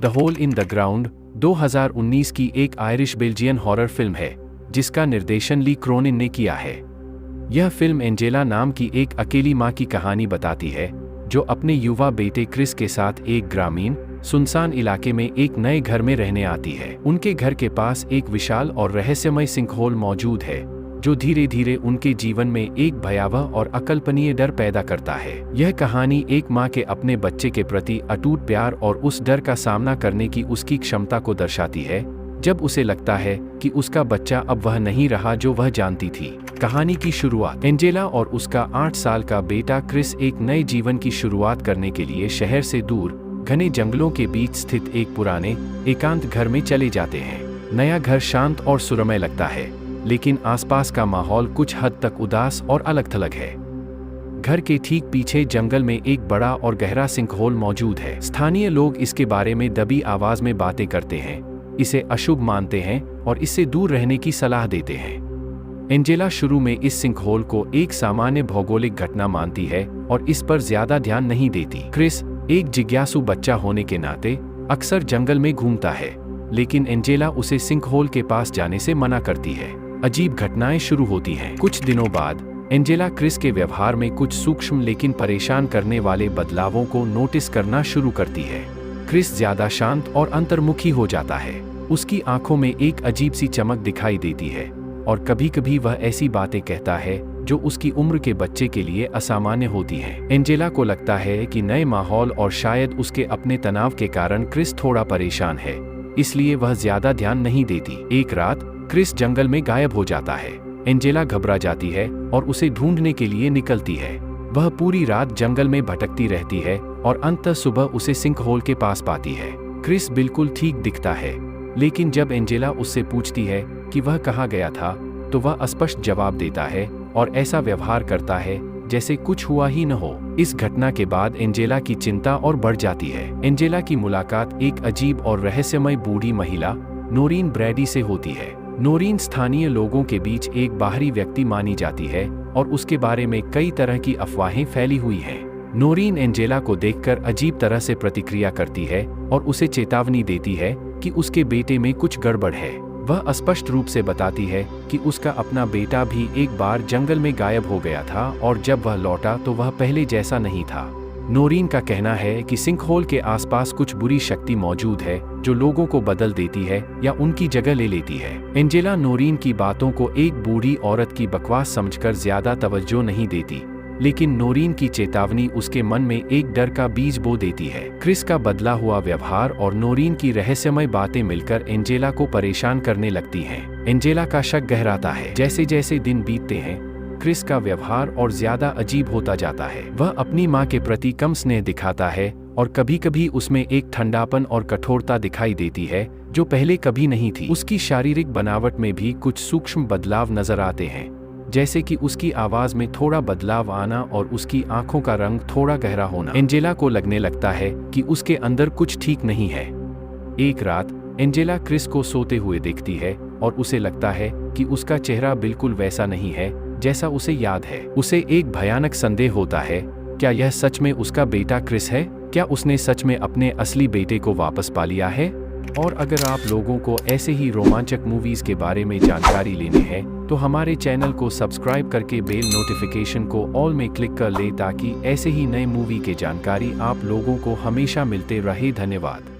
The hole in the ground 2019 की एक Irish Belgian horror film है जिसका निर्देशन ली क्रोनिन ने किया है। यह फिल्म एंजेला नाम की एक अकेली माँ की कहानी बताती है जो अपने युवा बेटे क्रिस के साथ एक ग्रामीण सुनसान इलाके में एक नए घर में रहने आती है। उनके घर के पास एक विशाल और रहस्यमय सिंकहोल मौजूद है जो धीरे धीरे उनके जीवन में एक भयावह और अकल्पनीय डर पैदा करता है। यह कहानी एक माँ के अपने बच्चे के प्रति अटूट प्यार और उस डर का सामना करने की उसकी क्षमता को दर्शाती है जब उसे लगता है कि उसका बच्चा अब वह नहीं रहा जो वह जानती थी। कहानी की शुरुआत एंजेला और उसका 8 साल का बेटा क्रिस एक नए जीवन की शुरुआत करने के लिए शहर से दूर घने जंगलों के बीच स्थित एक पुराने एकांत घर में चले जाते हैं। नया घर शांत और सुरम्य लगता है, लेकिन आसपास का माहौल कुछ हद तक उदास और अलग थलग है। घर के ठीक पीछे जंगल में एक बड़ा और गहरा सिंकहोल मौजूद है। स्थानीय लोग इसके बारे में दबी आवाज में बातें करते हैं, इसे अशुभ मानते हैं और इससे दूर रहने की सलाह देते हैं। एंजेला शुरू में इस सिंकहोल को एक सामान्य भौगोलिक घटना मानती है और इस पर ज्यादा ध्यान नहीं देती। क्रिस एक जिज्ञासु बच्चा होने के नाते अक्सर जंगल में घूमता है, लेकिन एंजेला उसे सिंकहोल के पास जाने से मना करती है। अजीब घटनाएं शुरू होती हैं। कुछ दिनों बाद एंजेला क्रिस के व्यवहार में कुछ सूक्ष्म लेकिन परेशान करने वाले बदलावों को नोटिस करना शुरू करती है। क्रिस ज्यादा शांत और अंतर्मुखी हो जाता है। उसकी आंखों में एक अजीब सी चमक दिखाई देती है और कभी-कभी वह ऐसी बातें कहता है जो उसकी उम्र के बच्चे के लिए असामान्य होती हैं। एंजेला को लगता है कि नए माहौल और शायद उसके अपने तनाव के कारण क्रिस थोड़ा परेशान है, इसलिए वह ज्यादा ध्यान नहीं देती। एक रात क्रिस जंगल में गायब हो जाता है। एंजेला घबरा जाती है और उसे ढूंढने के लिए निकलती है। वह पूरी रात जंगल में भटकती रहती है और अंततः सुबह उसे सिंकहोल के पास पाती है। क्रिस बिल्कुल ठीक दिखता है, लेकिन जब एंजेला उससे पूछती है कि वह कहाँ गया था तो वह अस्पष्ट जवाब देता है और ऐसा व्यवहार करता है जैसे कुछ हुआ ही न हो। इस घटना के बाद एंजेला की चिंता और बढ़ जाती है। एंजेला की मुलाकात एक अजीब और रहस्यमय बूढ़ी महिला नोरीन ब्रैडी से होती है। नोरीन स्थानीय लोगों के बीच एक बाहरी व्यक्ति मानी जाती है और उसके बारे में कई तरह की अफवाहें फैली हुई हैं। नोरीन एंजेला को देखकर अजीब तरह से प्रतिक्रिया करती है और उसे चेतावनी देती है कि उसके बेटे में कुछ गड़बड़ है। वह स्पष्ट रूप से बताती है कि उसका अपना बेटा भी एक बार जंगल में गायब हो गया था और जब वह लौटा तो वह पहले जैसा नहीं था। नोरीन का कहना है कि सिंकहोल के आसपास कुछ बुरी शक्ति मौजूद है जो लोगों को बदल देती है या उनकी जगह ले लेती है। एंजेला नोरीन की बातों को एक बूढ़ी औरत की बकवास समझकर ज्यादा तवज्जो नहीं देती, लेकिन नोरीन की चेतावनी उसके मन में एक डर का बीज बो देती है। क्रिस का बदला हुआ व्यवहार और नोरीन की रहस्यमय बातें मिलकर एंजेला को परेशान करने लगती हैं। एंजेला का शक गहराता है। जैसे जैसे दिन बीतते हैं, क्रिस का व्यवहार और ज्यादा अजीब होता जाता है। वह अपनी माँ के प्रति कम स्नेह दिखाता है और कभी-कभी उसमें एक ठंडापन और कठोरता दिखाई देती है जो पहले कभी नहीं थी। उसकी शारीरिक बनावट में भी कुछ सूक्ष्म बदलाव नजर आते हैं, जैसे कि उसकी आवाज में थोड़ा बदलाव आना और उसकी आंखों का रंग थोड़ा गहरा होना। एंजेला को लगने लगता है कि उसके अंदर कुछ ठीक नहीं है। एक रात एंजेला क्रिस को सोते हुए देखती है और उसे लगता है कि उसका चेहरा बिल्कुल वैसा नहीं है जैसा उसे याद है। उसे एक भयानक संदेह होता है, क्या यह सच में उसका बेटा क्रिस है? क्या उसने सच में अपने असली बेटे को वापस पा लिया है? और अगर आप लोगों को ऐसे ही रोमांचक मूवीज के बारे में जानकारी लेनी है तो हमारे चैनल को सब्सक्राइब करके बेल नोटिफिकेशन को ऑल में क्लिक कर ले ताकि ऐसे ही नए मूवी के जानकारी आप लोगों को हमेशा मिलते रहे। धन्यवाद।